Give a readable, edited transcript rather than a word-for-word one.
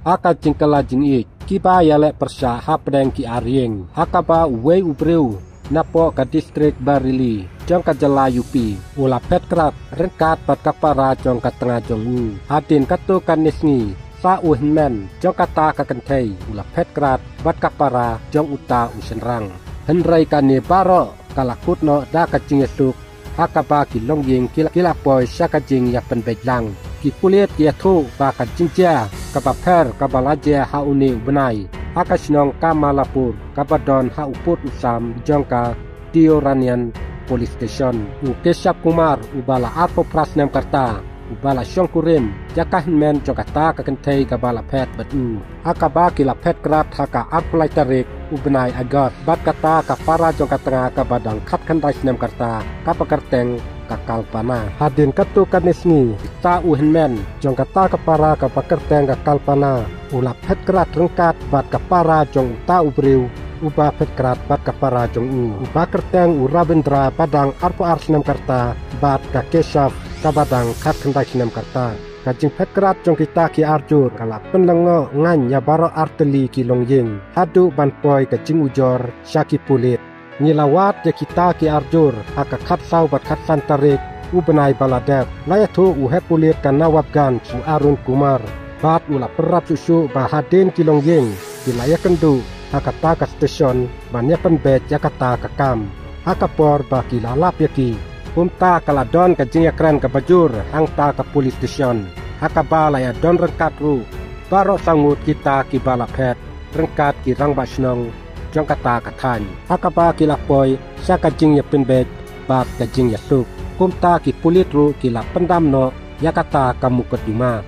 Aka jingkala jingik kiba yale persya hapdeng ki arieng hakaba uwe ubreu napo ka distrik Barili jong ka jala Yupi ula petkrat rengkat pat kapara jong ka tengah jong hadin katu kanisngi sa uhenmen jong kata ka kentei ula petkrat bat kapara jong uta usenrang henrai kane baro kalakutno da ka jingesuk hakaba ki longying kila poi sakajing ya penbejlang ki kuliet ki athu ba ka jingja kabaper kabalaje hauni benai Akasnong Kamalapur Kabadon Hauput Usam Jongka Dioranian Police Station Ukesap Kumar Ubala Arpo Prasnem Karta Ubala Syongkurim Jakahinmen Jokata Kakentei Kabala Pet Batu Akaba Kila Pet Krat Haka Arpulai Tarik Ubenai Agot Bat Kata Kapara Jongkatengah Kabadang Kat Kandai Snem Karta Kapakarteng Kakalpana Hadin Katu Kanisni Ta Uhenmen Jongkata Kapara Kapakarteng Kakalpana Ula pet kerat rengkat bat kapara jong uta ubriu uba pet kerat bat kapara jong uba kerteng urabendra padang arpo arsnem karta bat kakesaf kabadang kat kendai sinem karta kajing pet kerat jong kita ki arjur kala penlengo ngan baro arteli ki longying hadu banpoi kajing ujor syaki pulit nilawat je kita ki arjur haka kat sau bat kat santarik ubenai baladep layatu uhe pulit kan nawabgan su arun kumar Bat ula perap susu bahadin kilong yeng Kilaya kendu Hakata ka stesen Banya penbet Jakarta kakam Hakapor bah kilalap yaki Umta kaladon ka jingakran ka bajur Hangta ka police station Hakaba laya don rengkat ru Barok sangut kita ki balapet Rengkat ki rang basnong Jong kata katany Hakaba kilapoy Saka jing ya penbet Bat ka jing ya suk Umta ki pulit ru kilap pendam no Yakata kamu keduma